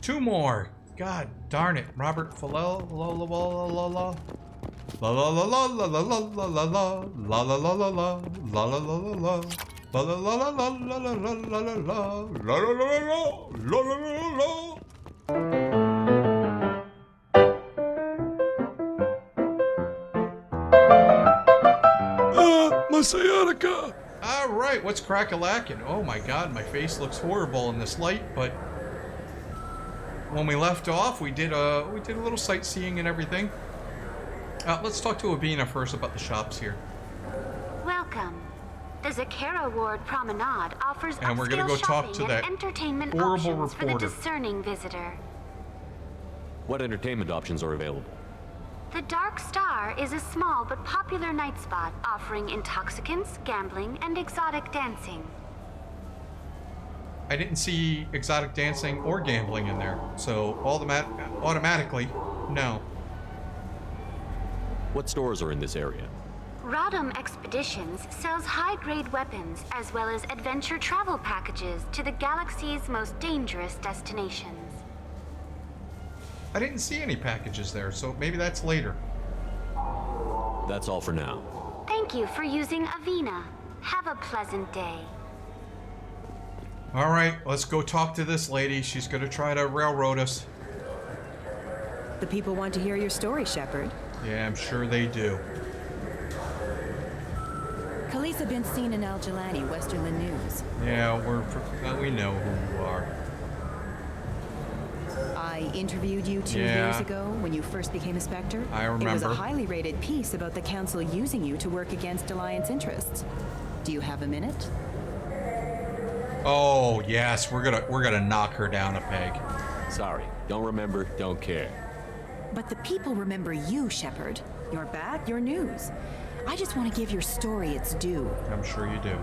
2 more. God darn it. Robert Falel. La la la la la. La la la la la la la la la la la la la la la la la la la la. La la la la la la la la la la la la la la la. My sciatica! All right, what's crack-a-lackin'? Oh my god, my face looks horrible in this light, but when we left off, we did a little sightseeing and everything. Let's talk to Avina first about the shops here. Welcome. The Zakara Ward Promenade offers And we're gonna go talk to that entertainment horrible options for the reporter. discerning visitor. What entertainment options are available? The Dark Star is a small but popular night spot offering intoxicants, gambling, and exotic dancing. I didn't see exotic dancing or gambling in there, so automatically, no. What stores are in this area? Rodham Expeditions sells high-grade weapons as well as adventure travel packages to the galaxy's most dangerous destinations. I didn't see any packages there, so maybe that's later. That's all for now. Thank you for using Avina. Have a pleasant day. All right, let's go talk to this lady. She's gonna try to railroad us. The people want to hear your story, Shepard. Yeah, I'm sure they do. Khaleesa been seen in Al Jalani, Westerland News. Yeah, we know who you are. I interviewed you 2 Yeah. years ago when you first became a Spectre. I It was remember. a highly rated piece about the Council using you to work against Alliance interests. Do you have a minute? Oh yes, we're gonna knock her down a peg. Sorry, don't remember, don't care. But the people remember you, Shepard. Your back, your news. I just want to give your story its due. I'm sure you do.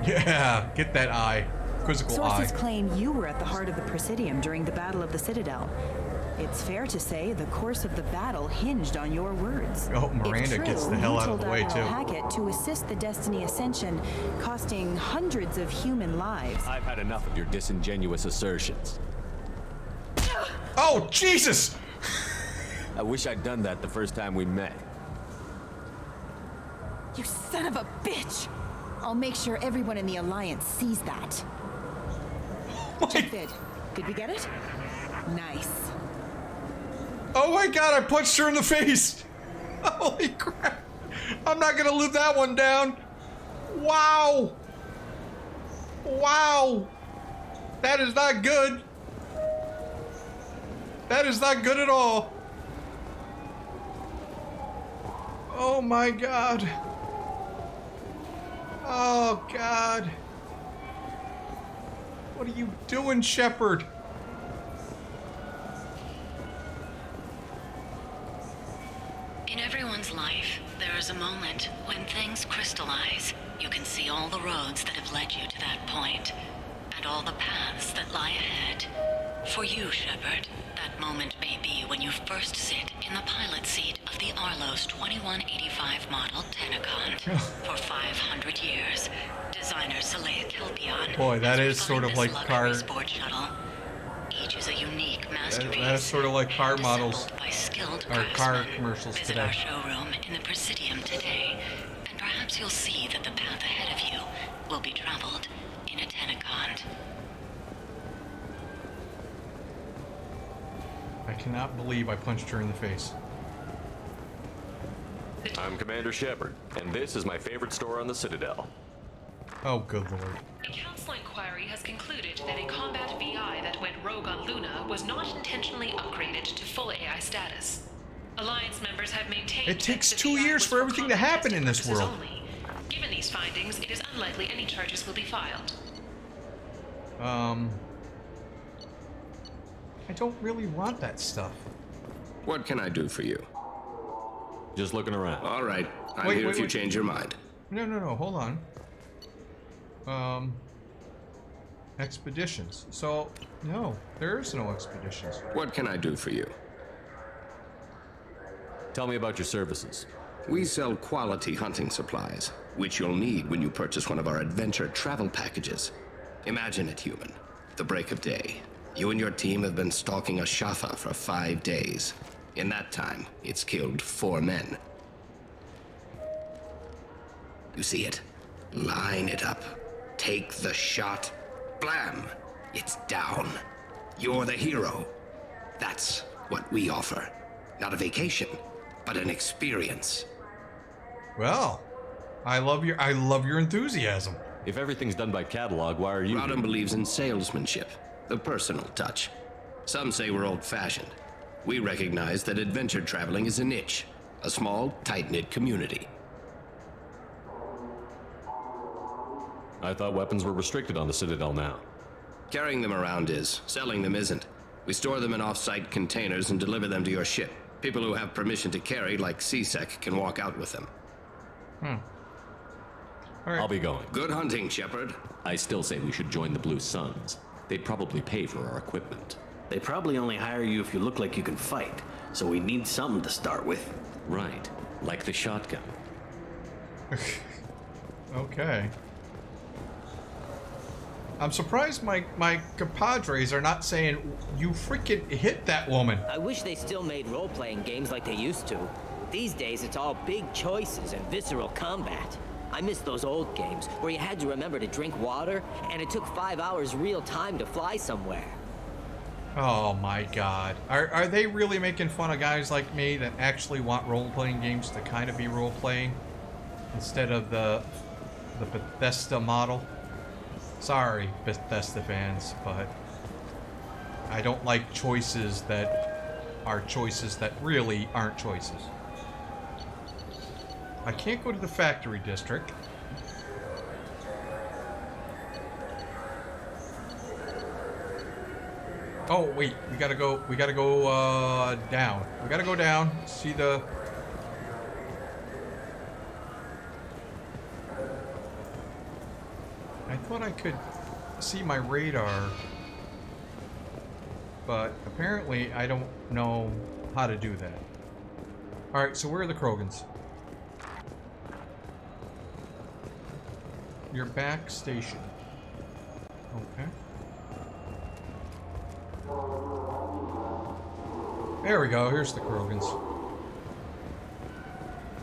Yeah, get that eye. Quizzical Sources eye. claim you were at the heart of the Presidium during the Battle of the Citadel. It's fair to say the course of the battle hinged on your words. Oh, Miranda If true, gets the hell you out of told the way, Admiral too. Hackett to assist the Destiny Ascension, costing hundreds of human lives. I've had enough of your disingenuous assertions. Oh, Jesus! I wish I'd done that the first time we met. You son of a bitch! I'll make sure everyone in the Alliance sees that. Check vid. Did we get it? Nice. Oh my god, I punched her in the face! Holy crap! I'm not gonna live that one down! Wow! Wow! That is not good! That is not good at all! Oh my god! Oh god! What are you doing, Shepard? In everyone's life, there is a moment when things crystallize. You can see all the roads that have led you to that point, and all the paths that lie ahead. For you, Shepard, that moment may be when you first sit in the pilot seat of the Arlos 2185 model Tenacon. For 500 years, designer Saleha Kelpion Boy, that has is sort of refined like this car. luxury sport shuttle. Each is a unique masterpiece. That is sort of like car models assembled by skilled or car craftsmen. commercials Visit today. our showroom in the Presidium today, and perhaps you'll see that the path ahead of you will be traveled in a Tenacon. I cannot believe I punched her in the face. I'm Commander Shepard, and this is my favorite store on the Citadel. Oh, good lord. A council inquiry has concluded that a combat VI that went rogue on Luna was not intentionally upgraded to full AI status. Alliance members have maintained It takes that the 2 VI years was for everything to combat happen in this testing world. purposes only. Given these findings, it is unlikely any charges will be filed. I don't really want that stuff. What can I do for you? Just looking around. All right, I'm Wait, here wait, if you wait. change your mind. No, hold on. Expeditions. So, no, there is no expeditions. What can I do for you? Tell me about your services. We sell quality hunting supplies, which you'll need when you purchase one of our adventure travel packages. Imagine it, human. The break of day. You and your team have been stalking a Shafa for 5 days. In that time, it's killed 4 men. You see it? Line it up. Take the shot. Blam! It's down. You're the hero. That's what we offer. Not a vacation, but an experience. Well, I love your enthusiasm. If everything's done by catalog, why are you... Rodham believes in salesmanship, the personal touch. Some say we're old-fashioned. We recognize that adventure traveling is a niche, a small, tight-knit community. I thought weapons were restricted on the Citadel now. Carrying them around is. Selling them isn't. We store them in off-site containers and deliver them to your ship. People who have permission to carry, like C-Sec, can walk out with them. All right. I'll be going. Good hunting, Shepard. I still say we should join the Blue Suns. They'd probably pay for our equipment. They probably only hire you if you look like you can fight, so we need something to start with. Right. Like the shotgun. Okay. I'm surprised my compadres are not saying, you freaking hit that woman. I wish they still made role-playing games like they used to. These days, it's all big choices and visceral combat. I miss those old games where you had to remember to drink water, and it took 5 hours real time to fly somewhere. Oh my god. Are they really making fun of guys like me that actually want role-playing games to kind of be role-playing instead of the Bethesda model? Sorry, Bethesda fans, but I don't like choices that are choices that really aren't choices. I can't go to the factory district. Oh wait, we gotta go down. We gotta go down, see the... I thought I could see my radar, but apparently I don't know how to do that. Alright, so where are the Krogans? Your back station. Okay. There we go, here's the Krogans.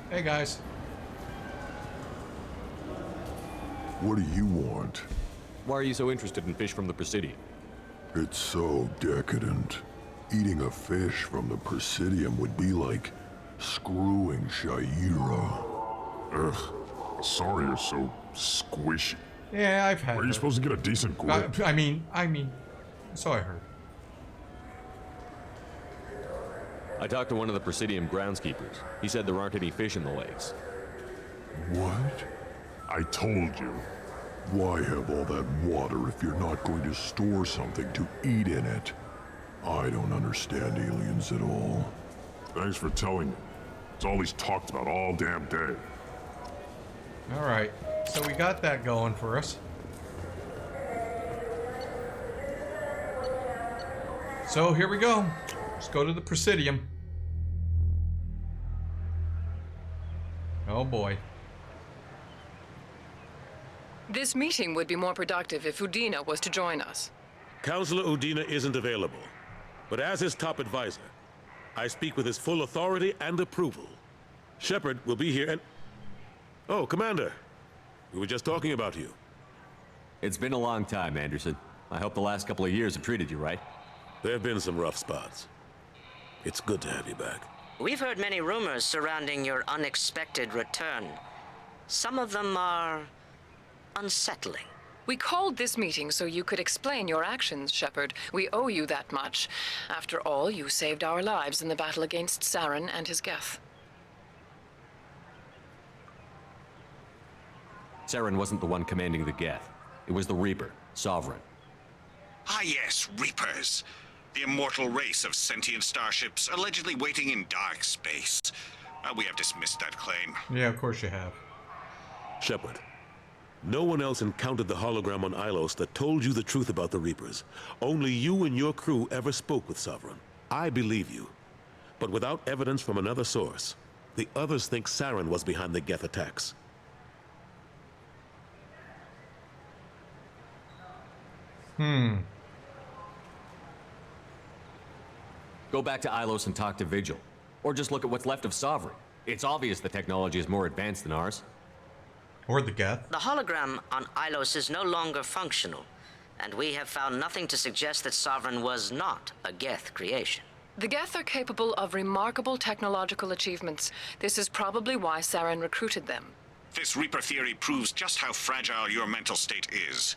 Hey guys. What do you want? Why are you so interested in fish from the Presidium? It's so decadent. Eating a fish from the Presidium would be like screwing Shaira. Ugh. Sorry you're so squishy. Yeah, I've had Where are you supposed to get a decent grip? I mean, so I heard. I talked to one of the Presidium groundskeepers. He said there aren't any fish in the lakes. What? I told you. Why have all that water if you're not going to store something to eat in it? I don't understand aliens at all. Thanks for telling me. It's all he's talked about all damn day. Alright, so we got that going for us. So here we go. Let's go to the Presidium. Oh boy. This meeting would be more productive if Udina was to join us. Counselor Udina isn't available, but as his top advisor, I speak with his full authority and approval. Shepard will be here and... Oh, Commander. We were just talking about you. It's been a long time, Anderson. I hope the last couple of years have treated you right. There have been some rough spots. It's good to have you back. We've heard many rumors surrounding your unexpected return. Some of them are unsettling. We called this meeting so you could explain your actions, Shepard. We owe you that much. After all, you saved our lives in the battle against Saren and his Geth. Saren wasn't the one commanding the Geth. It was the Reaper, Sovereign. Ah yes, Reapers. The immortal race of sentient starships allegedly waiting in dark space. We have dismissed that claim. Yeah, of course you have. Shepard, no one else encountered the hologram on Ilos that told you the truth about the Reapers. Only you and your crew ever spoke with Sovereign. I believe you. But without evidence from another source, the others think Saren was behind the Geth attacks. Go back to Ilos and talk to Vigil. Or just look at what's left of Sovereign. It's obvious the technology is more advanced than ours. Or the Geth. The hologram on Ilos is no longer functional, and we have found nothing to suggest that Sovereign was not a Geth creation. The Geth are capable of remarkable technological achievements. This is probably why Saren recruited them. This Reaper theory proves just how fragile your mental state is.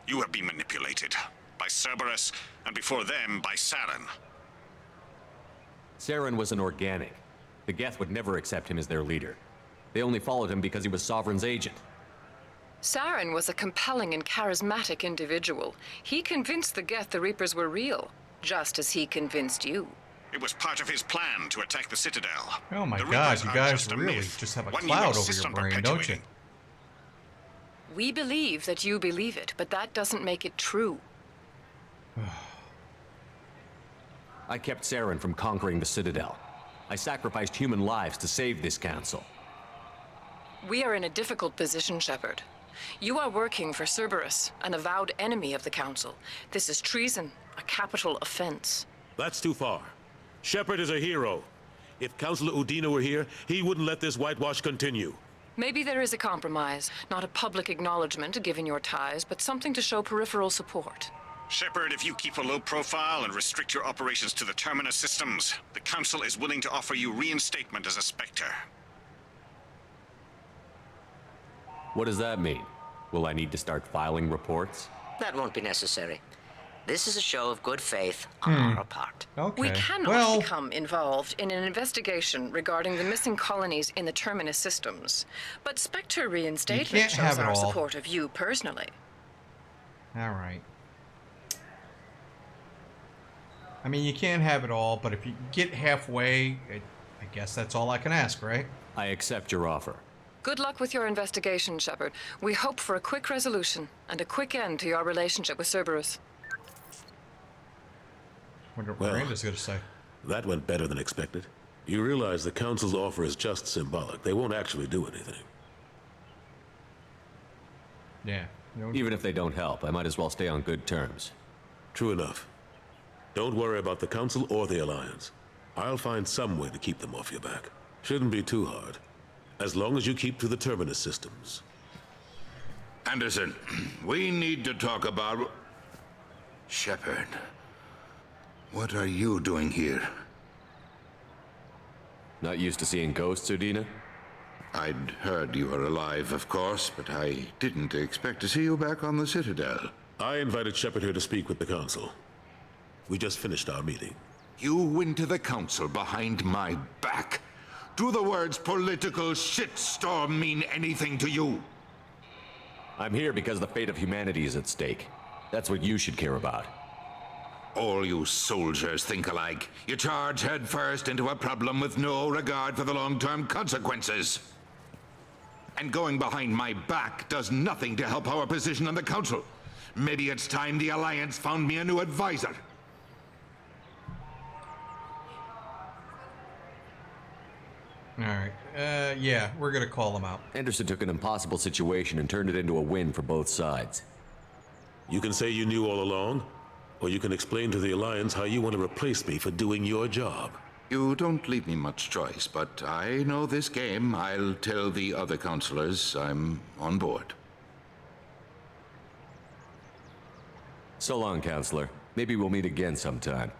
You have been manipulated by Cerberus, and before them, by Saren. Saren was an organic. The Geth would never accept him as their leader. They only followed him because he was Sovereign's agent. Saren was a compelling and charismatic individual. He convinced the Geth the Reapers were real, just as he convinced you. It was part of his plan to attack the Citadel. Oh my The God, Reapers you are guys just a really myth, just have a one you cloud over insist your on brain, don't you? perpetuating. We believe that you believe it, but that doesn't make it true. I kept Saren from conquering the Citadel. I sacrificed human lives to save this council. We are in a difficult position, Shepard. You are working for Cerberus, an avowed enemy of the Council. This is treason, a capital offense. That's too far. Shepard is a hero. If Councilor Udina were here, he wouldn't let this whitewash continue. Maybe there is a compromise, not a public acknowledgement given your ties, but something to show peripheral support. Shepard, if you keep a low profile and restrict your operations to the Terminus systems, the Council is willing to offer you reinstatement as a Spectre. What does that mean? Will I need to start filing reports? That won't be necessary. This is a show of good faith on our part. Okay. We cannot well, become involved in an investigation regarding the missing colonies in the Terminus systems. But Spectre reinstatement can't have shows it our all. support of you personally. all right. I mean, you can't have it all, but if you get halfway, I guess that's all I can ask, right? I accept your offer. Good luck with your investigation, Shepard. We hope for a quick resolution and a quick end to your relationship with Cerberus. Wonder what Well, Miranda's going to say. That went better than expected. You realize the Council's offer is just symbolic. They won't actually do anything. Yeah. Even if they don't help, I might as well stay on good terms. True enough. Don't worry about the Council or the Alliance. I'll find some way to keep them off your back. Shouldn't be too hard. As long as you keep to the Terminus systems. Anderson, we need to talk about... Shepard, what are you doing here? Not used to seeing ghosts, Udina? I'd heard you were alive, of course, but I didn't expect to see you back on the Citadel. I invited Shepard here to speak with the Council. We just finished our meeting. You went to the Council behind my back. Do the words political shitstorm mean anything to you? I'm here because the fate of humanity is at stake. That's what you should care about. All you soldiers think alike. You charge headfirst into a problem with no regard for the long-term consequences. And going behind my back does nothing to help our position on the Council. Maybe it's time the Alliance found me a new advisor. All right. Yeah, we're going to call them out. Anderson took an impossible situation and turned it into a win for both sides. You can say you knew all along, or you can explain to the Alliance how you want to replace me for doing your job. You don't leave me much choice, but I know this game. I'll tell the other counselors I'm on board. So long, Counselor. Maybe we'll meet again sometime.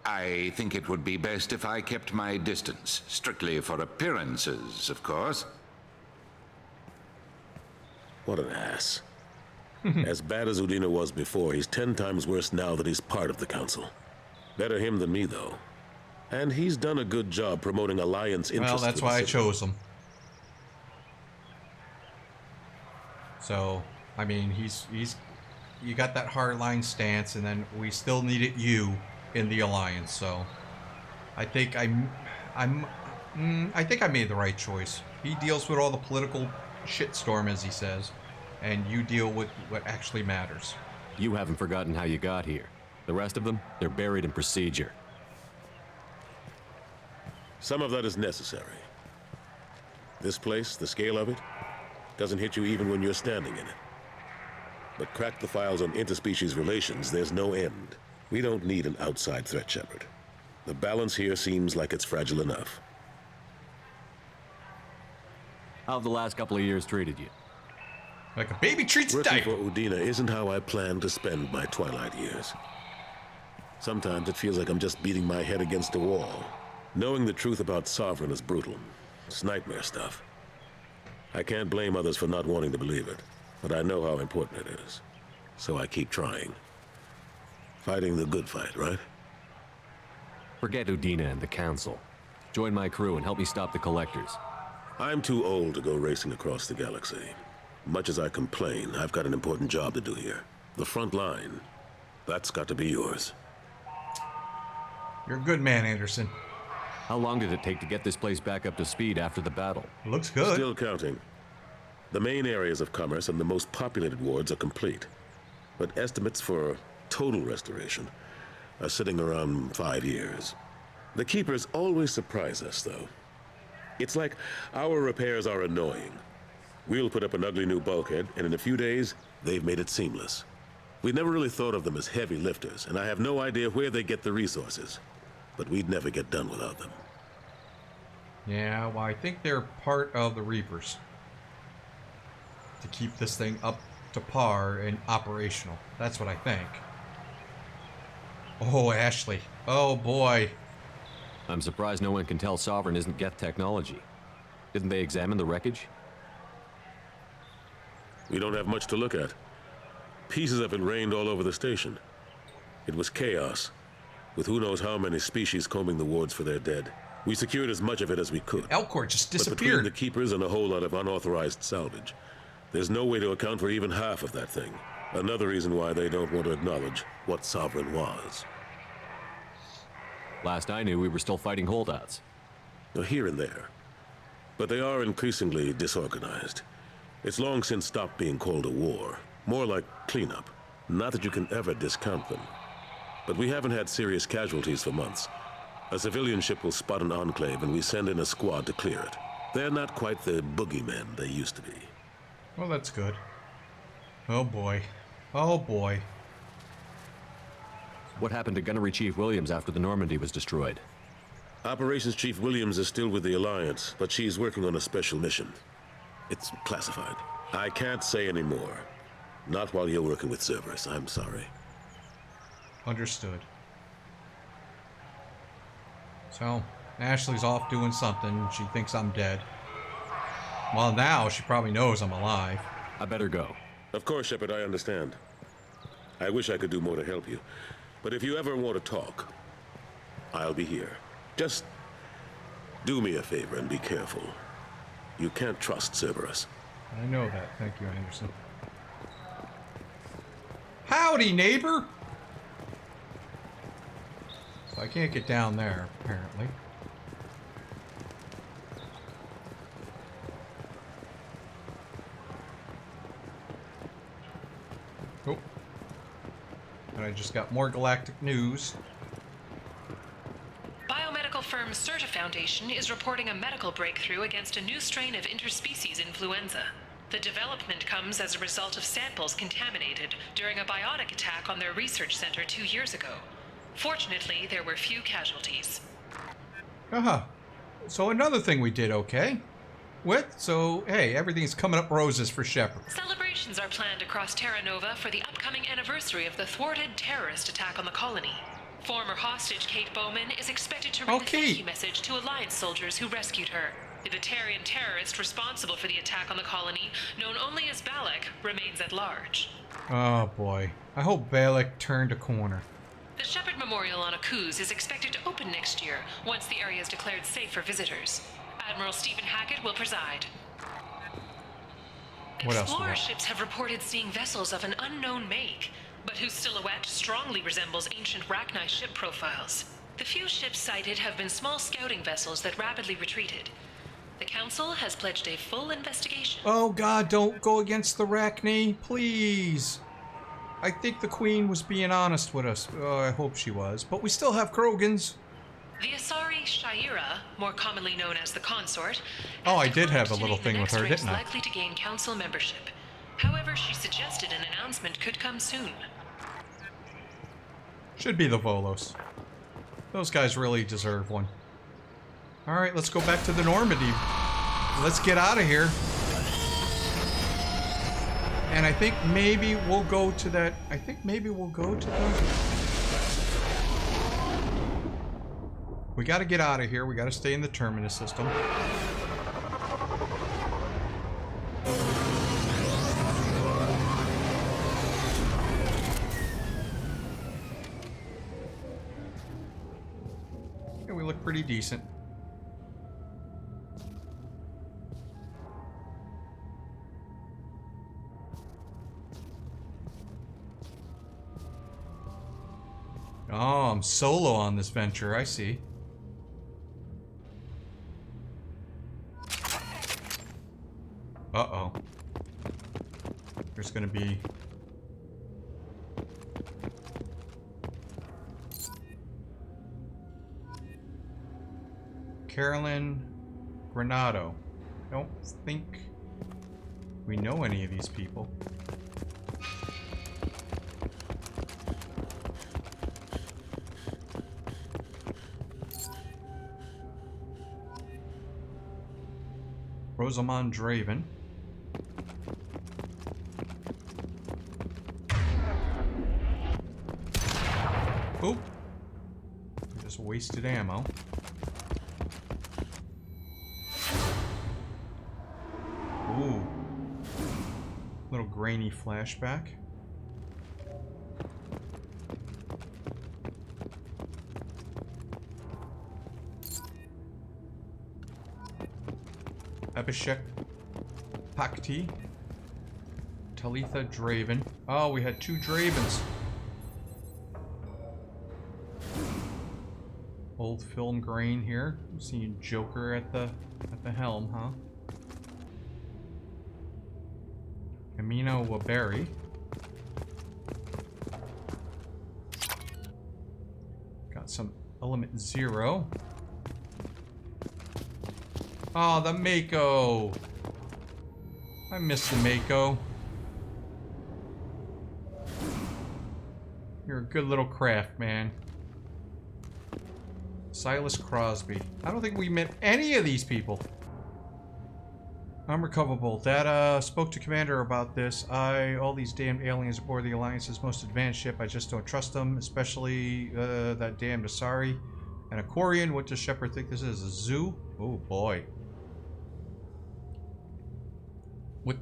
I think it would be best if I kept my distance. Strictly for appearances, of course. What an ass. As bad as Udina was before, he's 10 times worse now that he's part of the Council. Better him than me, though. And he's done a good job promoting Alliance interests. Well, that's why I chose him. So, I mean, you got that hardline stance, and then we still needed you in the Alliance. So, I think I think I made the right choice. He deals with all the political shitstorm, as he says, and you deal with what actually matters. You haven't forgotten how you got here. The rest of them, they're buried in procedure. Some of that is necessary. This place, the scale of it, doesn't hit you even when you're standing in it. But crack the files on interspecies relations, there's no end. We don't need an outside threat, Shepard. The balance here seems like it's fragile enough. How have the last couple of years treated you? Like a baby treats a Working diaper. for Udina isn't how I plan to spend my twilight years. Sometimes it feels like I'm just beating my head against a wall. Knowing the truth about Sovereign is brutal. It's nightmare stuff. I can't blame others for not wanting to believe it, but I know how important it is. So I keep trying. Fighting the good fight, right? Forget Udina and the Council. Join my crew and help me stop the Collectors. I'm too old to go racing across the galaxy. Much as I complain, I've got an important job to do here. The front line. That's got to be yours. You're a good man, Anderson. How long did it take to get this place back up to speed after the battle? Looks good. Still counting. The main areas of commerce and the most populated wards are complete. But estimates for total restoration are sitting around 5 years. The Keepers always surprise us, though. It's like our repairs are annoying. We'll put up an ugly new bulkhead, and in a few days, they've made it seamless. We never really thought of them as heavy lifters, and I have no idea where they get the resources. But we'd never get done without them. Yeah, well, I think they're part of the Reapers. To keep this thing up to par and operational. That's what I think. Oh, Ashley. Oh, boy. I'm surprised no one can tell Sovereign isn't Geth technology. Didn't they examine the wreckage? We don't have much to look at. Pieces of it rained all over the station. It was chaos, with who knows how many species combing the wards for their dead. We secured as much of it as we could. Elcor just But between disappeared. the Keepers and a whole lot of unauthorized salvage, there's no way to account for even half of that thing. Another reason why they don't want to acknowledge what Sovereign was. Last I knew, we were still fighting holdouts. Here and there. But they are increasingly disorganized. It's long since stopped being called a war. More like cleanup. Not that you can ever discount them. But we haven't had serious casualties for months. A civilian ship will spot an enclave and we send in a squad to clear it. They're not quite the boogeymen they used to be. Well, that's good. Oh, boy. Oh, boy. What happened to Gunnery Chief Williams after the Normandy was destroyed? Operations Chief Williams is still with the Alliance, but she's working on a special mission. It's classified. I can't say any more. Not while you're working with Cerberus, I'm sorry. Understood. So, Ashley's off doing something. She thinks I'm dead. Well, now she probably knows I'm alive. I better go. Of course, Shepard, I understand. I wish I could do more to help you. But if you ever want to talk, I'll be here. Just do me a favor and be careful. You can't trust Cerberus. I know that. Thank you, Anderson. Howdy, neighbor! So I can't get down there, apparently. Oh. And I just got more galactic news. Biomedical firm Certa Foundation is reporting a medical breakthrough against a new strain of interspecies influenza. The development comes as a result of samples contaminated during a biotic attack on their research center 2 years ago. Fortunately, there were few casualties. So another thing we did okay with. So, hey, everything's coming up roses for Shepard. Celebrations are planned across Terra Nova for the upcoming anniversary of the thwarted terrorist attack on the colony. Former hostage Kate Bowman is expected to read a thank you message to Alliance soldiers who rescued her. The Batarian terrorist responsible for the attack on the colony, known only as Balak, remains at large. Oh boy. I hope Balak turned a corner. The Shepard Memorial on Akuz is expected to open next year, once the area is declared safe for visitors. Admiral Stephen Hackett will preside. What else? Explorer ships have reported seeing vessels of an unknown make, but whose silhouette strongly resembles ancient Rachni ship profiles. The few ships sighted have been small scouting vessels that rapidly retreated. The Council has pledged a full investigation. Oh god, don't go against the Rachni, please. I think the Queen was being honest with us. Oh, I hope she was. But we still have Krogans. The Asari Shaira, more commonly known as the Consort, Oh, I did have a little thing with her, didn't I? likely to gain Council membership. However, she suggests suggested an announcement could come soon. Should be the Volos. Those guys really deserve one. Alright, let's go back to the Normandy. Let's get out of here. And I think maybe we'll go to that... I think maybe we'll go to the... We gotta get out of here. We gotta stay in the Terminus system. Yeah, we look pretty decent. Oh, I'm solo on this venture, I see. Uh-oh. There's gonna be... Carolyn Granado. I don't think we know any of these people. Rosamond Draven. Oop. Just wasted ammo. Ooh. Little grainy flashback. Abhishek Pakti. Talitha Draven. Oh, we had 2 Dravens. Old film grain here. I'm seeing Joker at the helm, huh? Amina Waberi. Got some Element 0. Oh, the Mako. I miss the Mako. You're a good little craft, man. Silas Crosby. I don't think we met any of these people. Unrecoverable. Data spoke to Commander about this. All these damned aliens aboard the Alliance's most advanced ship. I just don't trust them, especially that damned Asari. And a Quarian. What does Shepard think this is? A zoo? Oh boy. With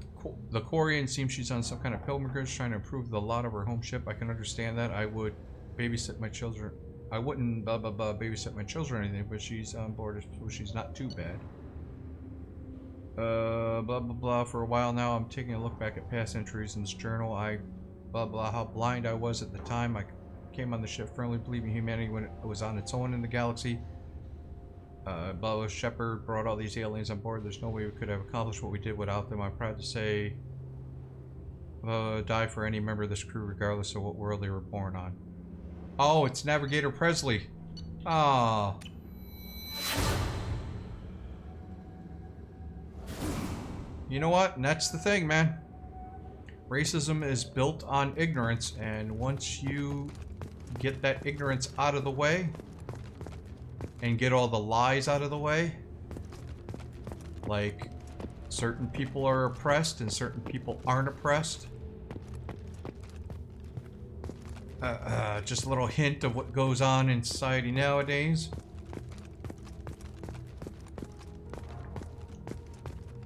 the Quarian, seems she's on some kind of pilgrimage trying to improve the lot of her home ship. I can understand that. I would babysit my children. I wouldn't babysit my children or anything, but she's on board, so she's not too bad. Blah blah blah. For a while now, I'm taking a look back at past entries in this journal. Blah blah. How blind I was at the time. I came on the ship firmly believing humanity when it was on its own in the galaxy. Blah, Shepard brought all these aliens on board. There's no way we could have accomplished what we did without them. I'm proud to say, die for any member of this crew, regardless of what world they were born on. Oh, it's Navigator Presley. Ah. You know what? And that's the thing, man. Racism is built on ignorance, and once you get that ignorance out of the way, and get all the lies out of the way, like certain people are oppressed and certain people aren't oppressed. Just a little hint of what goes on in society nowadays.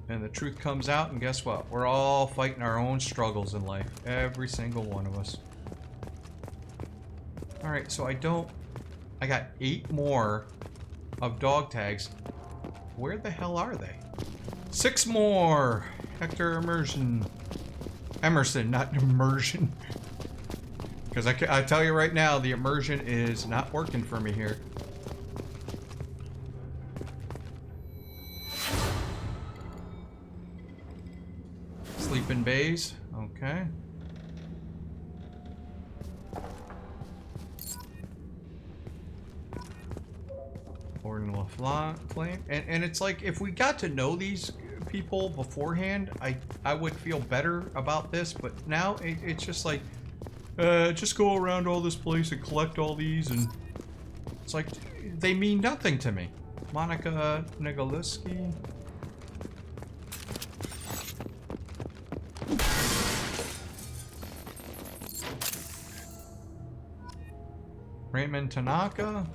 And the truth comes out, and guess what? We're all fighting our own struggles in life. Every single one of us. Alright, so I got 8 more of dog tags. Where the hell are they? 6 more! Hector Emerson, not immersion. Because I tell you right now, the immersion is not working for me here. Sleeping bays, okay. Flame. And it's like, if we got to know these people beforehand, I would feel better about this, but now it's just like, just go around all this place and collect all these, and it's like, they mean nothing to me. Monica Nagaliski. Raymond Tanaka.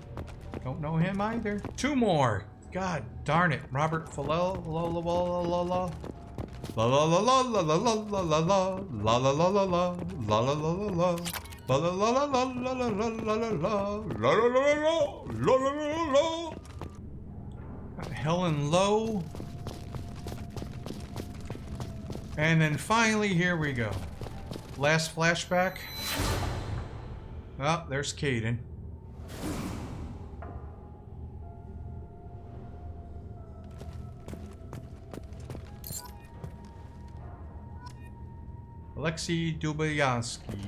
Don't know him either. 2 more. God darn it. Robert Falel. La la la la la. La la la la la la la la la la. La la la la la. La la la la la. La la la la la la la la la la la. La la la la la la la la. Helen Lowe. And then finally, here we go. Last flashback. Oh, there's Kaidan. Alexei Dubayansky.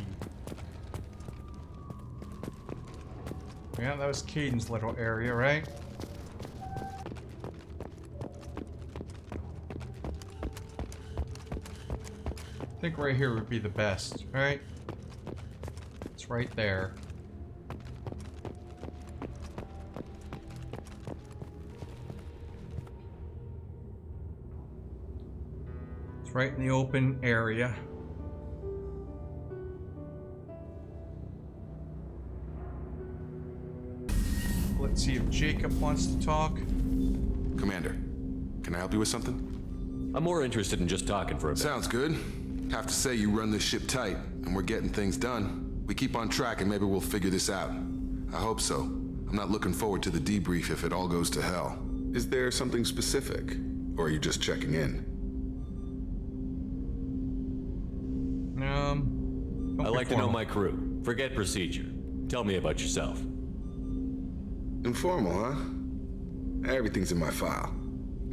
Yeah, that was Kaidan's little area, right? I think right here would be the best, right? It's right there. It's right in the open area. Let's see if Jacob wants to talk. Commander, can I help you with something? I'm more interested in just talking for a bit. Sounds good. Have to say you run this ship tight, and we're getting things done. We keep on track and maybe we'll figure this out. I hope so. I'm not looking forward to the debrief if it all goes to hell. Is there something specific? Or are you just checking in? I'd like to know my crew. Forget procedure. Tell me about yourself. Informal, huh? Everything's in my file.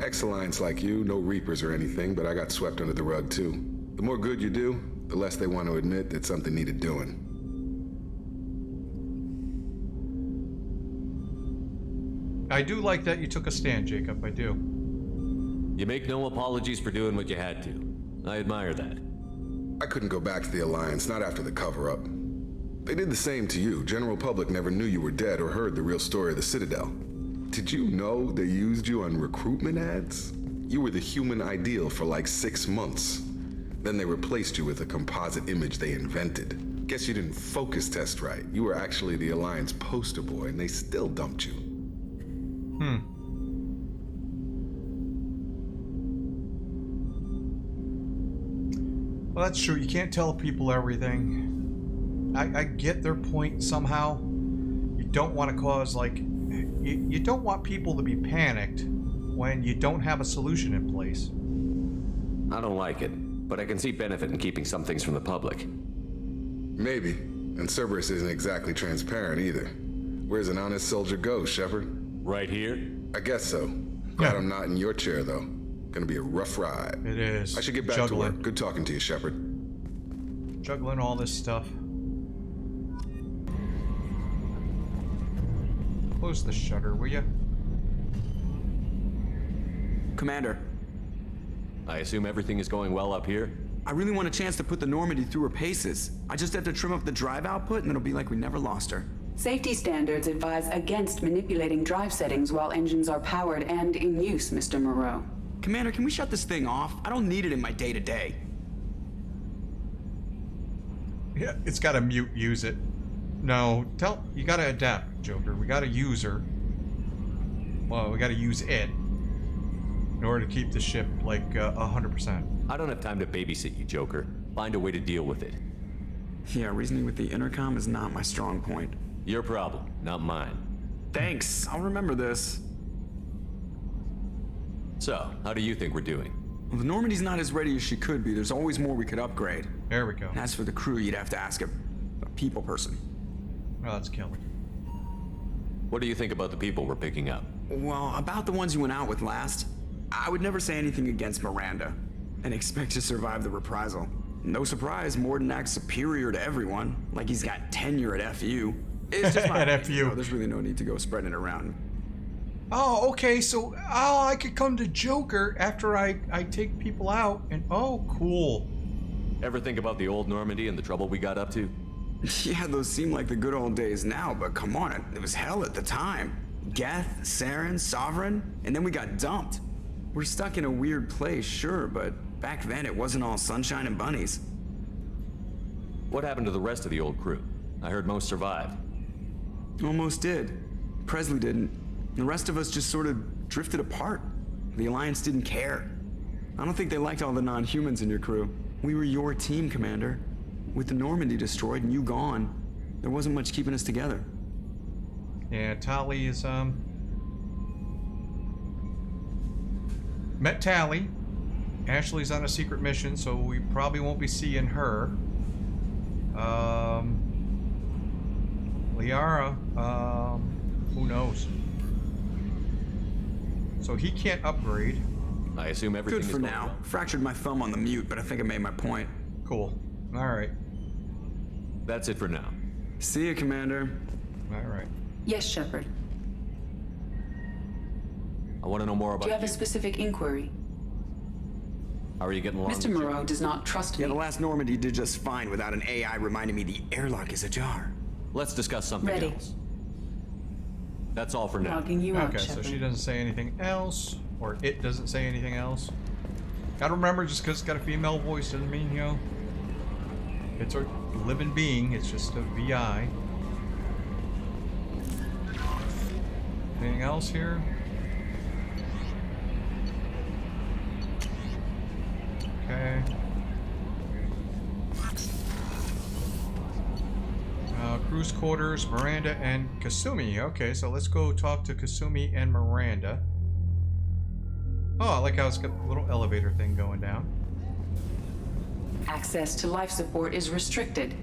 Ex-Alliance like you, no Reapers or anything, but I got swept under the rug too. The more good you do, the less they want to admit that something needed doing. I do like that you took a stand, Jacob. I do. You make no apologies for doing what you had to. I admire that. I couldn't go back to the Alliance, not after the cover-up. They did the same to you. General public never knew you were dead or heard the real story of the Citadel. Did you know they used you on recruitment ads? You were the human ideal for like 6 months. Then they replaced you with a composite image they invented. Guess you didn't focus test right. You were actually the Alliance poster boy, and they still dumped you. Well, that's true. You can't tell people everything. I get their point somehow. You don't want to cause, like... You don't want people to be panicked when you don't have a solution in place. I don't like it, but I can see benefit in keeping some things from the public. Maybe. And Cerberus isn't exactly transparent either. Where's an honest soldier go, Shepard? Right here? I guess so. Glad I'm not in your chair, though. Gonna be a rough ride. It is. I should get back to work. Good talking to you, Shepard. Juggling all this stuff. Close the shutter, will you? Commander. I assume everything is going well up here? I really want a chance to put the Normandy through her paces. I just have to trim up the drive output and it'll be like we never lost her. Safety standards advise against manipulating drive settings while engines are powered and in use, Mr. Moreau. Commander, can we shut this thing off? I don't need it in my day-to-day. Yeah, it's gotta mute use it. No, you gotta adapt, Joker. We gotta use her. Well, we gotta use it in order to keep the ship, like, 100%. I don't have time to babysit you, Joker. Find a way to deal with it. Yeah, reasoning with the intercom is not my strong point. Your problem, not mine. Thanks, I'll remember this. So, how do you think we're doing? Well, the Normandy's not as ready as she could be. There's always more we could upgrade. There we go. And as for the crew, you'd have to ask a people person. Oh, that's Kelly. What do you think about the people we're picking up? Well, about the ones you went out with last, I would never say anything against Miranda and expect to survive the reprisal. No surprise, Mordin acts superior to everyone, like he's got tenure at FU. It's just my at FU. There's really no need to go spreading it around. Oh, okay, so I could come to Joker after I take people out, and oh, cool. Ever think about the old Normandy and the trouble we got up to? Yeah, those seem like the good old days now, but come on, it was hell at the time. Geth, Saren, Sovereign, and then we got dumped. We're stuck in a weird place, sure, but back then it wasn't all sunshine and bunnies. What happened to the rest of the old crew? I heard most survived. Almost did. Presley didn't. The rest of us just sort of drifted apart. The Alliance didn't care. I don't think they liked all the non-humans in your crew. We were your team, Commander. With the Normandy destroyed and you gone, there wasn't much keeping us together. Yeah, Tali is, met Tali. Ashley's on a secret mission, so we probably won't be seeing her. Liara, who knows? So he can't upgrade. I assume everything Good is for going now. well. Fractured my thumb on the mute, but I think I made my point. Cool. Alright. That's it for now. See you, Commander. Alright. Yes, Shepard. I want to know more about Do you have a specific inquiry? How are you getting along? Mr. Moreau does not trust me. Yeah, the last Normandy did just fine without an AI reminding me the airlock is ajar. Let's discuss something Ready. else. That's all for now. Logging you out, Okay, so Shepard. she doesn't say anything else, or it doesn't say anything else. Gotta remember, just because it's got a female voice doesn't mean, you know, it's a living being, it's just a VI. Anything else here? Okay. Crew's quarters, Miranda and Kasumi. Okay, so let's go talk to Kasumi and Miranda. Oh, I like how it's got a little elevator thing going down. Access to life support is restricted.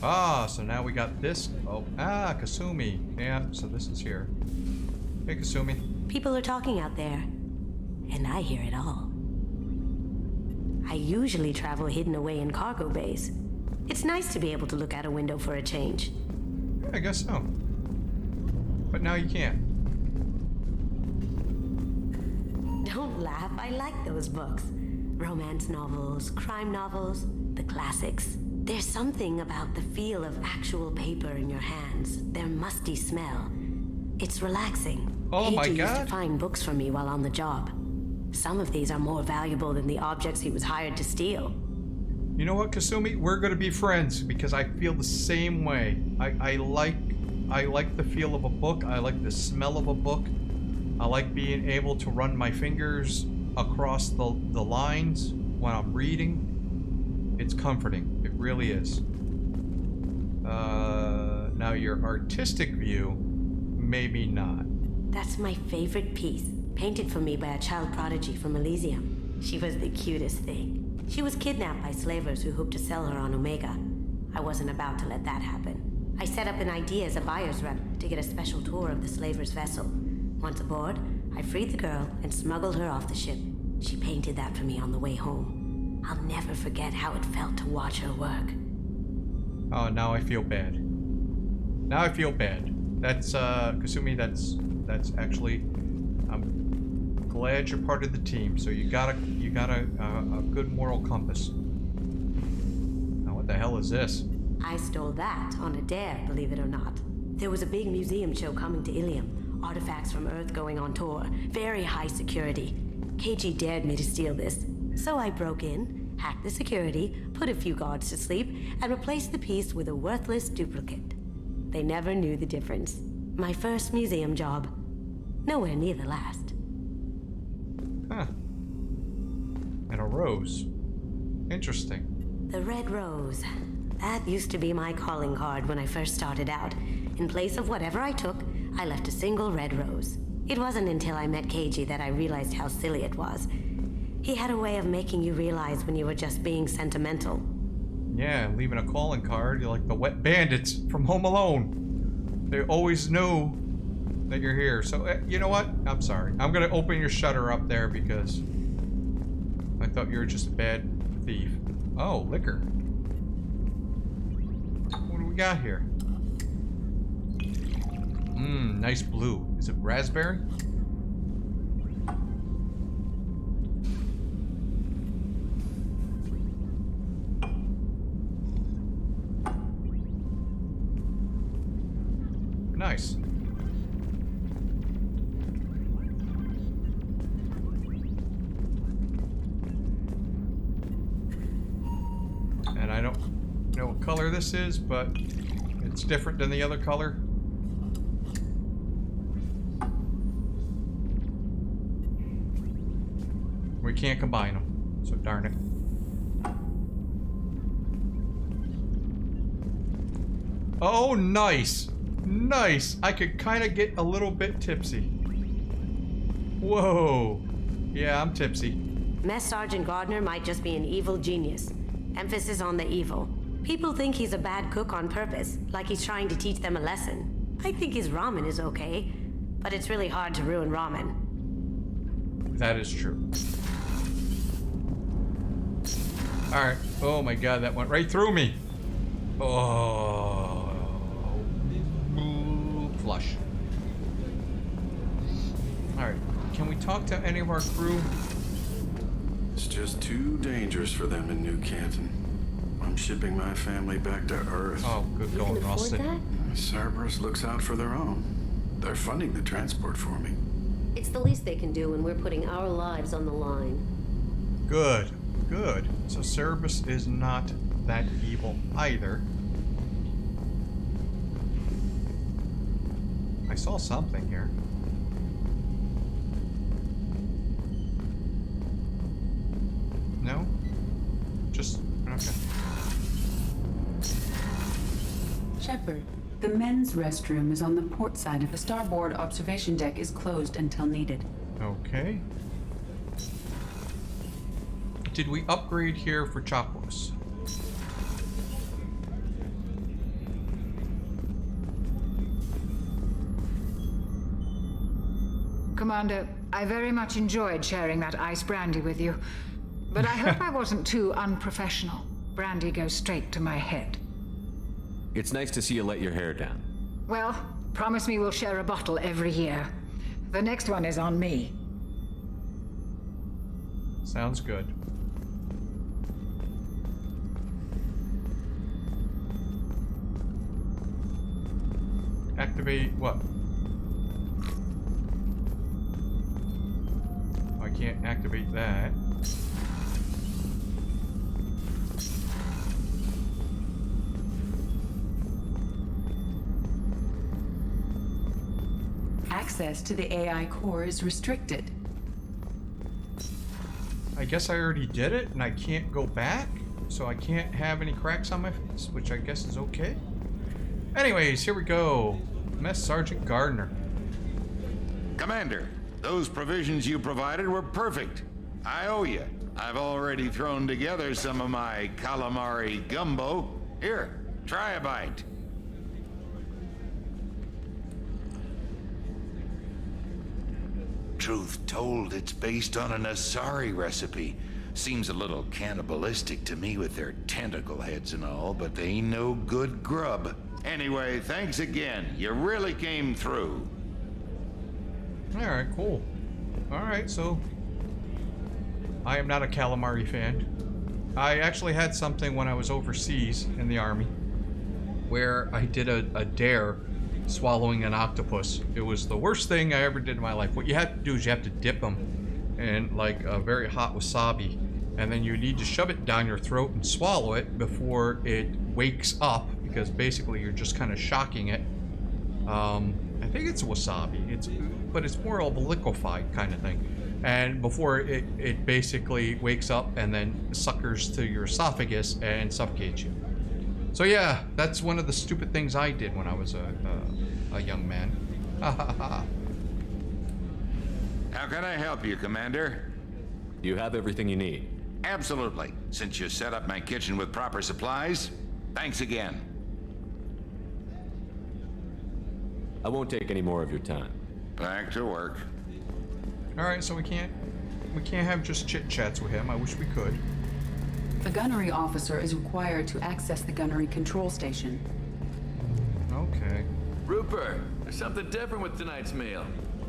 Ah, so now we got this. Oh, Kasumi. Yeah, so this is here. Hey, Kasumi. People are talking out there, and I hear it all. I usually travel hidden away in cargo bays. It's nice to be able to look out a window for a change. Yeah, I guess so. But now you can't. Don't laugh, I like those books. Romance novels, crime novels, the classics. There's something about the feel of actual paper in your hands, their musty smell. It's relaxing. Oh my Keiji used God. to find books for me while on the job. Some of these are more valuable than the objects he was hired to steal. You know what, Kasumi? We're gonna be friends because I feel the same way. I like the feel of a book. I like the smell of a book. I like being able to run my fingers across the lines when I'm reading. It's comforting. It really is. Now your artistic view, maybe not. That's my favorite piece, painted for me by a child prodigy from Elysium. She was the cutest thing. She was kidnapped by slavers who hoped to sell her on Omega. I wasn't about to let that happen. I set up an idea as a buyer's rep to get a special tour of the slaver's vessel. Once aboard, I freed the girl and smuggled her off the ship. She painted that for me on the way home. I'll never forget how it felt to watch her work. Oh, now I feel bad. Now I feel bad. That's, Kasumi, that's actually, I'm glad you're part of the team. So you got a good moral compass. Now what the hell is this? I stole that on a dare, believe it or not. There was a big museum show coming to Ilium. Artifacts from Earth going on tour. Very high security. Keiji dared me to steal this. So I broke in, hacked the security, put a few guards to sleep, and replaced the piece with a worthless duplicate. They never knew the difference. My first museum job. Nowhere near the last. Huh. And a rose. Interesting. The Red Rose. That used to be my calling card when I first started out. In place of whatever I took, I left a single red rose. It wasn't until I met Keiji that I realized how silly it was. He had a way of making you realize when you were just being sentimental. Yeah, leaving a calling card. You're like the wet bandits from Home Alone. They always knew that you're here. So, you know what? I'm sorry. I'm going to open your shutter up there because I thought you were just a bad thief. Oh, liquor. What do we got here? Nice blue. Is it raspberry? Nice. And I don't know what color this is, but it's different than the other color. We can't combine them, so darn it. Oh, nice. Nice. I could kind of get a little bit tipsy. Whoa. Yeah, I'm tipsy. Mess Sergeant Gardner might just be an evil genius. Emphasis on the evil. People think he's a bad cook on purpose, like he's trying to teach them a lesson. I think his ramen is okay, but it's really hard to ruin ramen. That is true. Alright. Oh my god, that went right through me. Oh. Flush. Alright. Can we talk to any of our crew? It's just too dangerous for them in New Canton. I'm shipping my family back to Earth. Oh, good going, Ralston. Cerberus looks out for their own. They're funding the transport for me. It's the least they can do when we're putting our lives on the line. Good. Good. So Cerberus is not that evil either. I saw something here. No? Just... okay. Shepard, the men's restroom is on the port side. The starboard observation deck is closed until needed. Okay. Did we upgrade here for Chopos? Commander, I very much enjoyed sharing that ice brandy with you, but I hope I wasn't too unprofessional. Brandy goes straight to my head. It's nice to see you let your hair down. Well, promise me we'll share a bottle every year. The next one is on me. Sounds good. Activate what? I can't activate that. Access to the AI core is restricted. I guess I already did it and I can't go back, so I can't have any cracks on my face, which I guess is okay. Anyways, here we go. Mess Sergeant Gardner. Commander, those provisions you provided were perfect. I owe you. I've already thrown together some of my calamari gumbo. Here, try a bite. Truth told, it's based on an Asari recipe. Seems a little cannibalistic to me with their tentacle heads and all, but they ain't no good grub. Anyway, thanks again. You really came through. Alright, cool. Alright, so... I am not a calamari fan. I actually had something when I was overseas in the army where I did a dare swallowing an octopus. It was the worst thing I ever did in my life. What you have to do is you have to dip them in like a very hot wasabi, and then you need to shove it down your throat and swallow it before it wakes up, because basically you're just kind of shocking it. I think it's wasabi, but it's more of a liquefied kind of thing. And before it basically wakes up and then suckers to your esophagus and suffocates you. So yeah, that's one of the stupid things I did when I was a young man. How can I help you, Commander? You have everything you need. Absolutely. Since you set up my kitchen with proper supplies, thanks again. I won't take any more of your time. Back to work. Alright, so we can't have just chit-chats with him. I wish we could. The gunnery officer is required to access the gunnery control station. Okay. Rupert, There's something different with tonight's meal.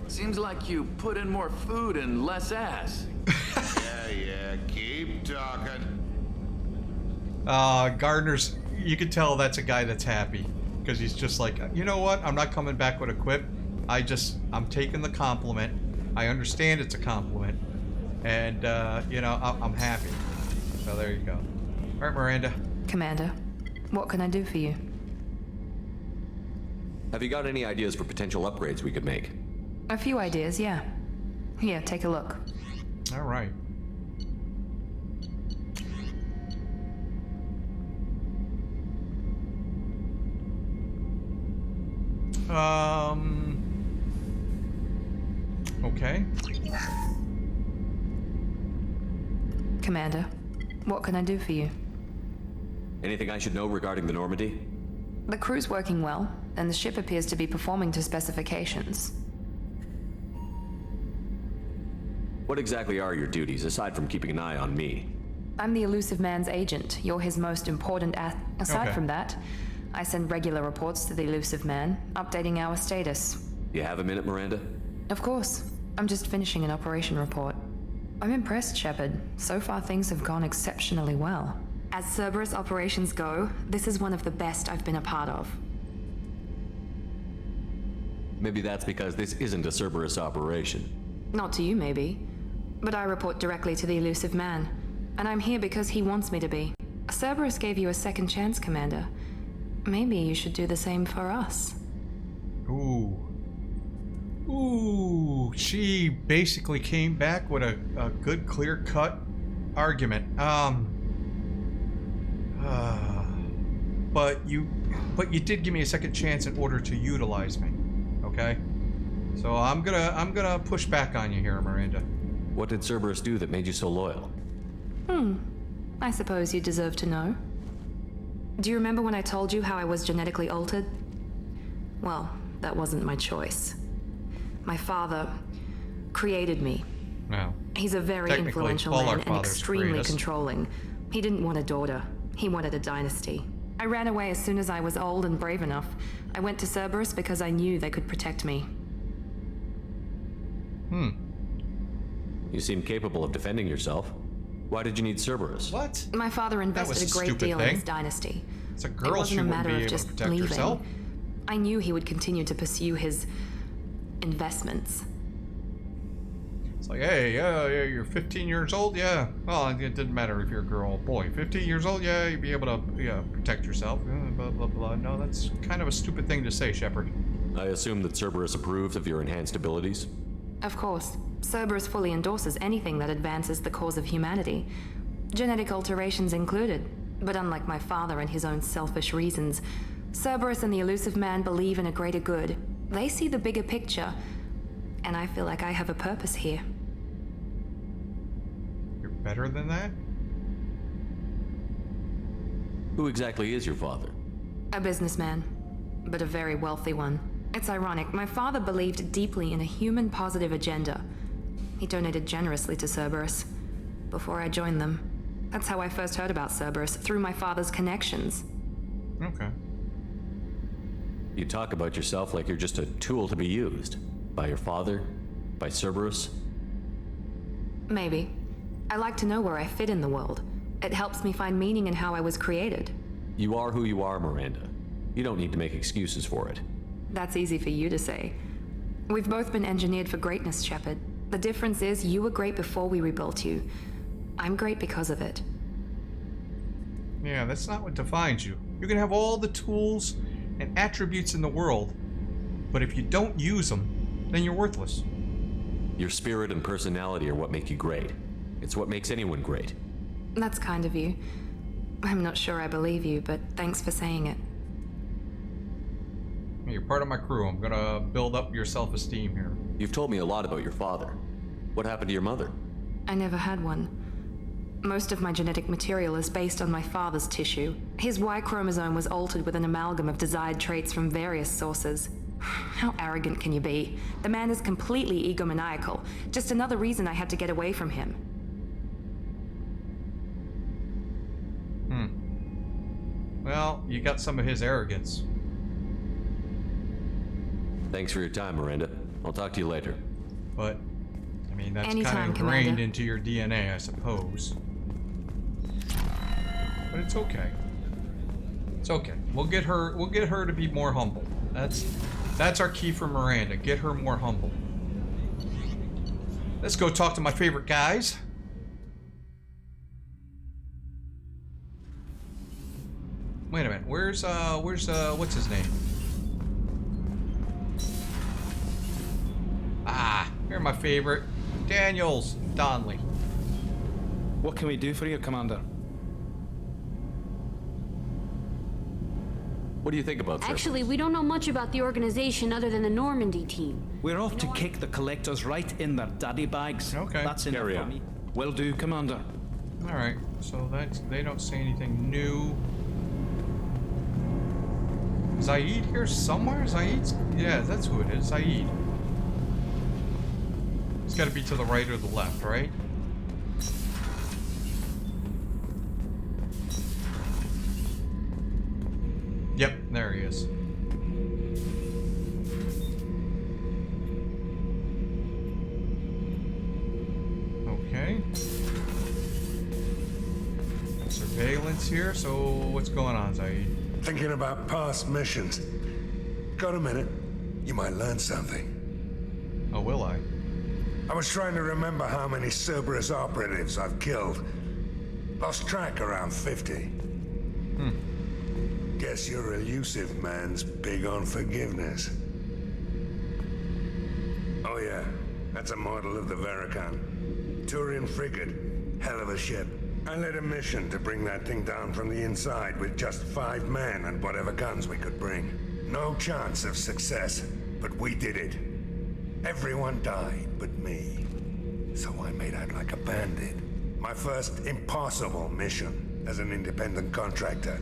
Seems like you put in more food and less ass. Yeah, keep talking. Gardner's, you can tell that's a guy that's happy. Because he's just like, you know what? I'm not coming back with a quip. I'm taking the compliment. I understand it's a compliment. And, you know, I'm happy. So there you go. All right, Miranda. Commander, what can I do for you? Have you got any ideas for potential upgrades we could make? A few ideas, yeah. Here, take a look. All right. Okay. Commander, what can I do for you? Anything I should know regarding the Normandy? The crew's working well, and the ship appears to be performing to specifications. What exactly are your duties, aside from keeping an eye on me? I'm the Elusive Man's agent. You're his most important Aside Okay. from that, I send regular reports to the Elusive Man, updating our status. You have a minute, Miranda? Of course. I'm just finishing an operation report. I'm impressed, Shepard. So far, things have gone exceptionally well. As Cerberus operations go, this is one of the best I've been a part of. Maybe that's because this isn't a Cerberus operation. Not to you, maybe. But I report directly to the Elusive Man. And I'm here because he wants me to be. Cerberus gave you a second chance, Commander. Maybe you should do the same for us. Ooh. Ooh. She basically came back with a good, clear-cut argument. But you did give me a second chance in order to utilize me. Okay? So I'm gonna push back on you here, Miranda. What did Cerberus do that made you so loyal? I suppose you deserve to know. Do you remember when I told you how I was genetically altered? Well, that wasn't my choice. My father created me. No. He's a very influential man and extremely controlling. He didn't want a daughter. He wanted a dynasty. I ran away as soon as I was old and brave enough. I went to Cerberus because I knew they could protect me. You seem capable of defending yourself. Why did you need Cerberus? What? My father invested a great deal in his dynasty. It's a It girl, she wasn't a wouldn't matter be of able to just protect leaving. herself. I knew he would continue to pursue his investments. It's like, hey, yeah, you're 15 years old, yeah. Well, it didn't matter if you're a girl or boy. 15 years old, yeah, you'd be able to protect yourself. Blah, blah, blah. No, that's kind of a stupid thing to say, Shepard. I assume that Cerberus approves of your enhanced abilities? Of course, Cerberus fully endorses anything that advances the cause of humanity, genetic alterations included. But unlike my father and his own selfish reasons, Cerberus and the Elusive Man believe in a greater good. They see the bigger picture, and I feel like I have a purpose here. You're better than that? Who exactly is your father? A businessman, but a very wealthy one. It's ironic, my father believed deeply in a human-positive agenda. He donated generously to Cerberus before I joined them. That's how I first heard about Cerberus, through my father's connections. Okay. You talk about yourself like you're just a tool to be used. By your father? By Cerberus? Maybe. I like to know where I fit in the world. It helps me find meaning in how I was created. You are who you are, Miranda. You don't need to make excuses for it. That's easy for you to say. We've both been engineered for greatness, Shepard. The difference is you were great before we rebuilt you. I'm great because of it. Yeah, that's not what defines you. You can have all the tools and attributes in the world, but if you don't use them, then you're worthless. Your spirit and personality are what make you great. It's what makes anyone great. That's kind of you. I'm not sure I believe you, but thanks for saying it. You're part of my crew. I'm gonna build up your self-esteem here. You've told me a lot about your father. What happened to your mother? I never had one. Most of my genetic material is based on my father's tissue. His Y chromosome was altered with an amalgam of desired traits from various sources. How arrogant can you be? The man is completely egomaniacal. Just another reason I had to get away from him. Well, you got some of his arrogance. Thanks for your time, Miranda. I'll talk to you later. But, I mean, that's Anytime, kind of ingrained Commander. into your DNA, I suppose. But it's okay. It's okay. We'll get her to be more humble. That's our key for Miranda. Get her more humble. Let's go talk to my favorite guys. Wait a minute. Where's what's his name? Ah, you're my favorite. Daniels Donnelly. What can we do for you, Commander? What do you think about Cerberus? Actually, we don't know much about the organization other than the Normandy team. We're off to kick the collectors right in their daddy bags. Okay. That's enough Carry for on. me. Will do, Commander. All right. So they don't say anything new. Zaid here somewhere? Zaid's? Yeah, that's who it is. Zaid. It's got to be to the right or the left, right? Yep, there he is. Okay. Surveillance here, so what's going on, Zaid? Thinking about past missions. Got a minute? You might learn something. Oh, will I? I was trying to remember how many Cerberus operatives I've killed. Lost track around 50. Guess your elusive man's big on forgiveness. Oh yeah, that's a model of the Veracon. Turian frigate. Hell of a ship. I led a mission to bring that thing down from the inside with just 5 men and whatever guns we could bring. No chance of success, but we did it. Everyone died but me. So I made out like a bandit. My first impossible mission as an independent contractor.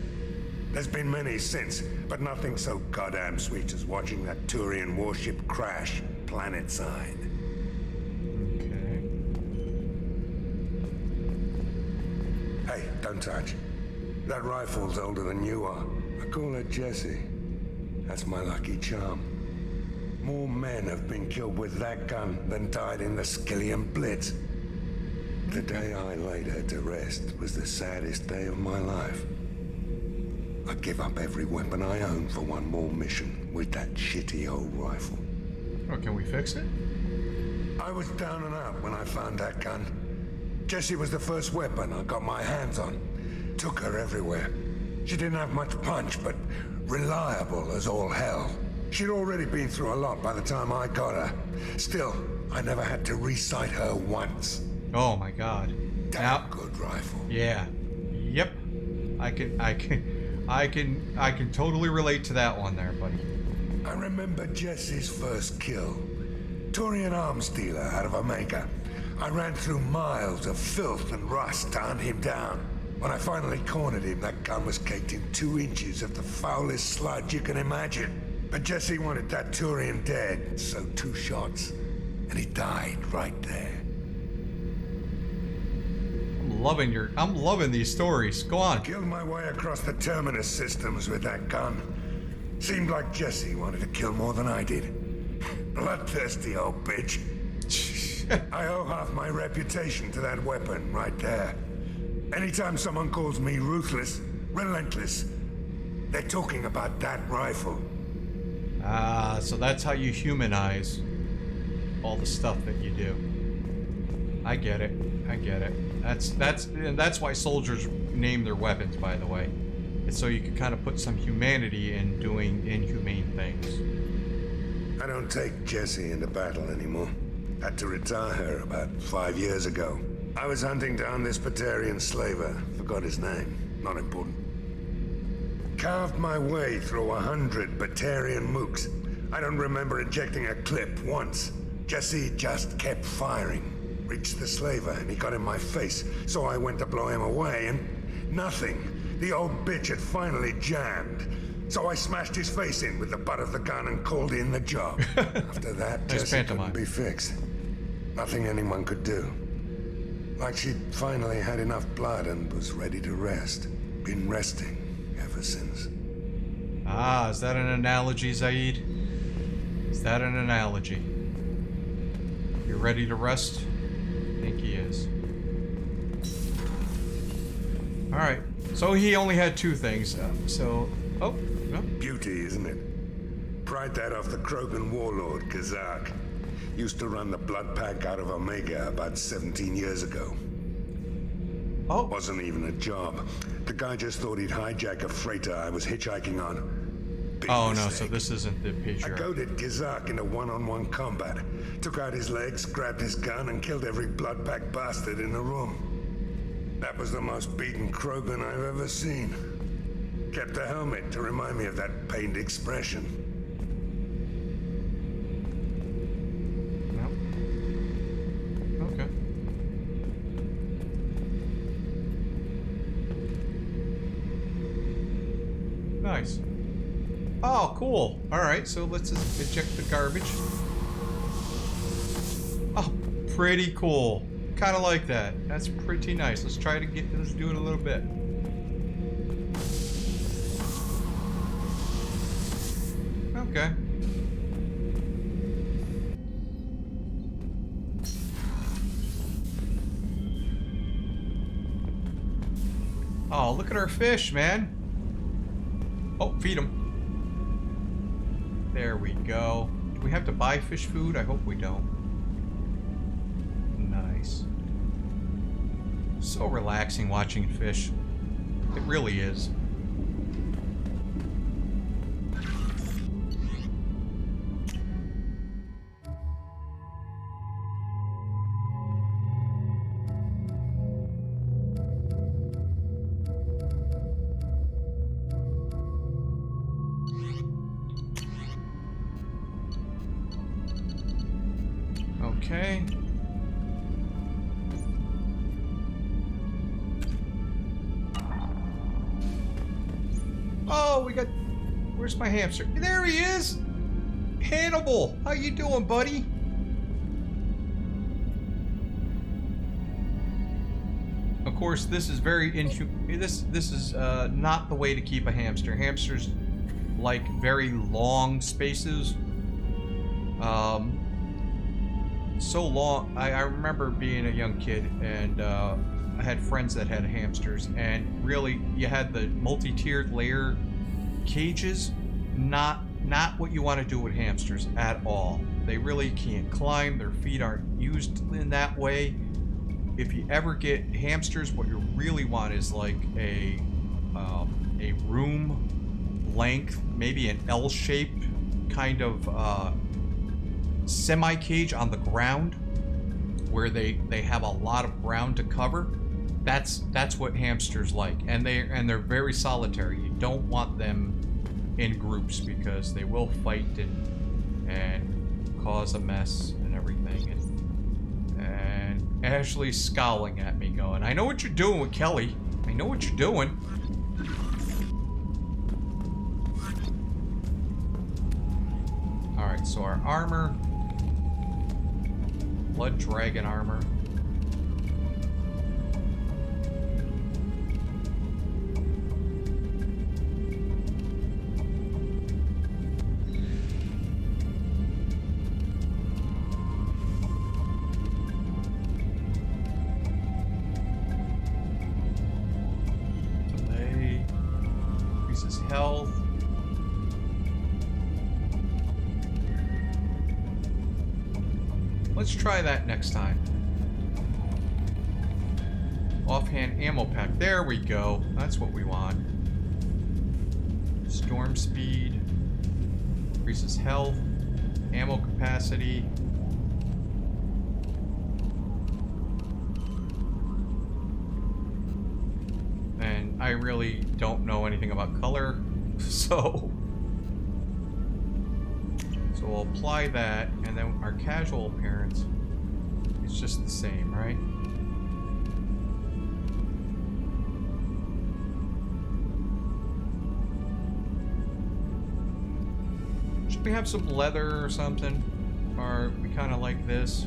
There's been many since, but nothing so goddamn sweet as watching that Turian warship crash planetside. Hey, don't touch. That rifle's older than you are. I call her Jessie. That's my lucky charm. More men have been killed with that gun than died in the Skillian Blitz. The day I laid her to rest was the saddest day of my life. I'd give up every weapon I own for one more mission with that shitty old rifle. Oh, can we fix it? I was down and out when I found that gun. Jessie was the first weapon I got my hands on. Took her everywhere. She didn't have much punch, but reliable as all hell. She'd already been through a lot by the time I got her. Still, I never had to re-sight her once. Oh my god. Damn good rifle. Yeah. Yep. I can totally relate to that one there, buddy. I remember Jesse's first kill. Turian arms dealer out of Omega. I ran through miles of filth and rust to hunt him down. When I finally cornered him, that gun was caked in 2 inches of the foulest sludge you can imagine. But Jesse wanted that Turian dead, so 2 shots, and he died right there. I'm loving these stories. Go on. Killed my way across the Terminus systems with that gun. Seemed like Jesse wanted to kill more than I did. Bloodthirsty old bitch. I owe half my reputation to that weapon right there. Anytime someone calls me ruthless, relentless, they're talking about that rifle. Ah, so that's how you humanize all the stuff that you do. I get it. I get it. That's why soldiers name their weapons, by the way. It's so you can kind of put some humanity in doing inhumane things. I don't take Jessie into battle anymore. Had to retire her about 5 years ago. I was hunting down this Batarian slaver. Forgot his name. Not important. Carved my way through 100 Batarian mooks. I don't remember ejecting a clip once. Jesse just kept firing. Reached the slaver and he got in my face, so I went to blow him away and nothing. The old bitch had finally jammed. So I smashed his face in with the butt of the gun and called in the job. After that, Nice Jesse pantomime. couldn't be fixed. Nothing anyone could do. Like she'd finally had enough blood and was ready to rest. Been resting ever since. Ah, is that an analogy, Zaid? Is that an analogy? You ready to rest? I think he is. Alright, so he only had two things. Oh, no. Beauty, isn't it? Pried that off the Krogan warlord, Kazak. Used to run the Blood Pack out of Omega about 17 years ago. Oh. Wasn't even a job. The guy just thought he'd hijack a freighter I was hitchhiking on. Big no, mistake. so this isn't the I patriarch. goaded Kazak into one-on-one combat. Took out his legs, grabbed his gun, and killed every Blood Pack bastard in the room. That was the most beaten Krogan I've ever seen. Kept a helmet to remind me of that pained expression. Okay. Nice. Oh, cool. Alright, so let's just eject the garbage. Oh, pretty cool. Kind of like that. That's pretty nice. Let's try to let's do it a little bit. Okay. Oh, look at our fish, man. Oh, feed them. There we go. Do we have to buy fish food? I hope we don't. Nice. So relaxing watching fish. It really is. Okay. Oh, we got... Where's my hamster? There he is! Hannibal! How you doing, buddy? Of course, this is very This is not the way to keep a hamster. Hamsters like very long spaces. So long. I remember being a young kid, and I had friends that had hamsters, and really, you had the multi-tiered layer cages. Not what you want to do with hamsters at all. They really can't climb. Their feet aren't used in that way. If you ever get hamsters, what you really want is like a room length, maybe an L-shaped kind of semi-cage on the ground, where they have a lot of ground to cover. That's what hamsters like, and they're very solitary. You don't want them in groups because they will fight and cause a mess and everything. And Ashley's scowling at me, going, "I know what you're doing with Kelly. I know what you're doing." All right, so our armor. Blood Dragon armor. Delay. Increases health. Let's try that next time. Offhand ammo pack. There we go. That's what we want. Storm speed. Increases health. Ammo capacity. And I really don't know anything about color, so we'll apply that, and then our casual appearance is just the same, right? Should we have some leather or something? Or we kind of like this?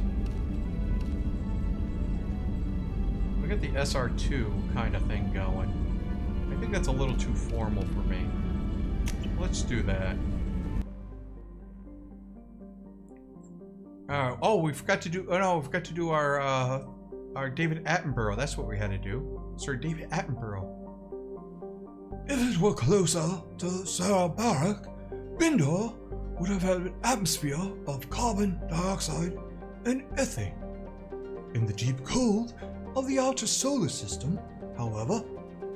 We got the SR2 kind of thing going. I think that's a little too formal for me. Let's do that. Oh, we forgot to do. Oh no, we forgot to do our David Attenborough. That's what we had to do. Sir David Attenborough. If it were closer to Sarah Barak, Bindor would have had an atmosphere of carbon dioxide and ethane. In the deep cold of the outer solar system, however,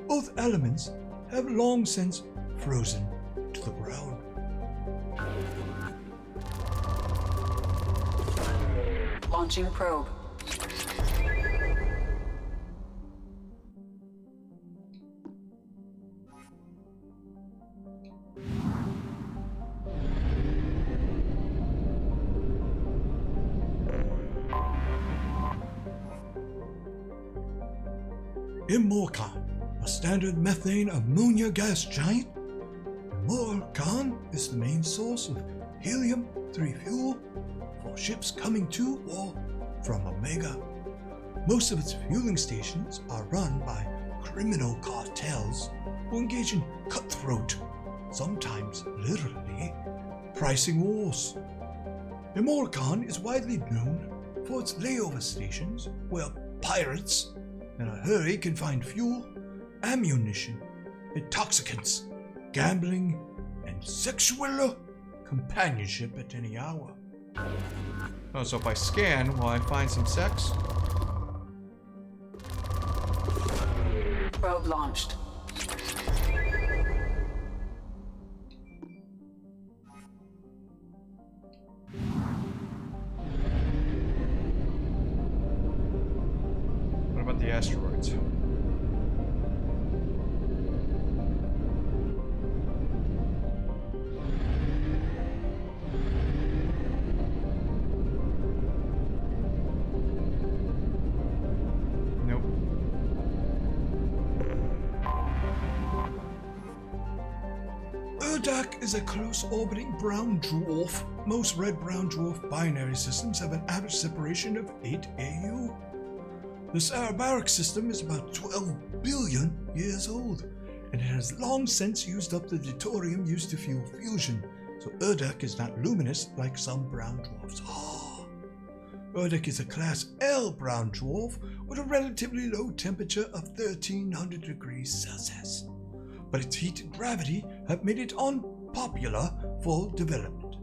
both elements have long since frozen to the ground. Launching probe. Imorcan, a standard methane ammonia gas giant. Imorcan is the main source of helium-3 fuel for ships coming to or from Omega. Most of its fueling stations are run by criminal cartels who engage in cutthroat, sometimes literally, pricing wars. Imorcan is widely known for its layover stations where pirates in a hurry can find fuel, ammunition, intoxicants, gambling, and sexual companionship at any hour. Oh, so if I scan, will I find some sex? Probe launched. What about the asteroids? Nope. Urdak is a close-orbiting brown dwarf. Most red-brown dwarf binary systems have an average separation of 8 AU. The Sarabaric system is about 12 billion years old, and it has long since used up the deuterium used to fuel fusion, so Urdak is not luminous like some brown dwarfs are. Urdak is a Class L brown dwarf with a relatively low temperature of 1300 degrees Celsius, but its heat and gravity have made it unpopular for development.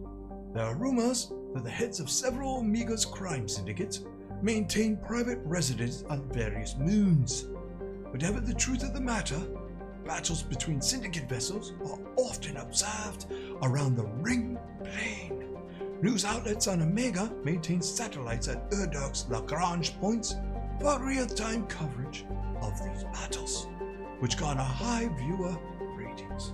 There are rumors that the heads of several Omega's crime syndicates maintain private residence on various moons. Whatever the truth of the matter, battles between syndicate vessels are often observed around the ring plane. News outlets on Omega maintain satellites at Urdak's Lagrange points for real-time coverage of these battles, which garner high viewer ratings.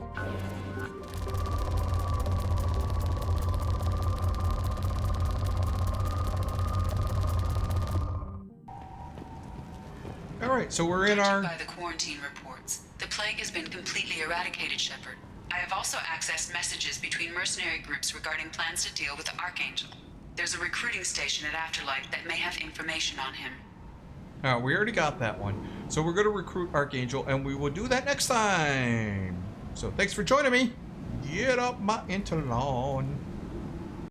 Alright, so we're in our... By the quarantine reports, the plague has been completely eradicated, Shepard. I have also accessed messages between mercenary groups regarding plans to deal with the Archangel. There's a recruiting station at Afterlife that may have information on him. We already got that one. So we're going to recruit Archangel, and we will do that next time. So thanks for joining me. Get up my interlawn.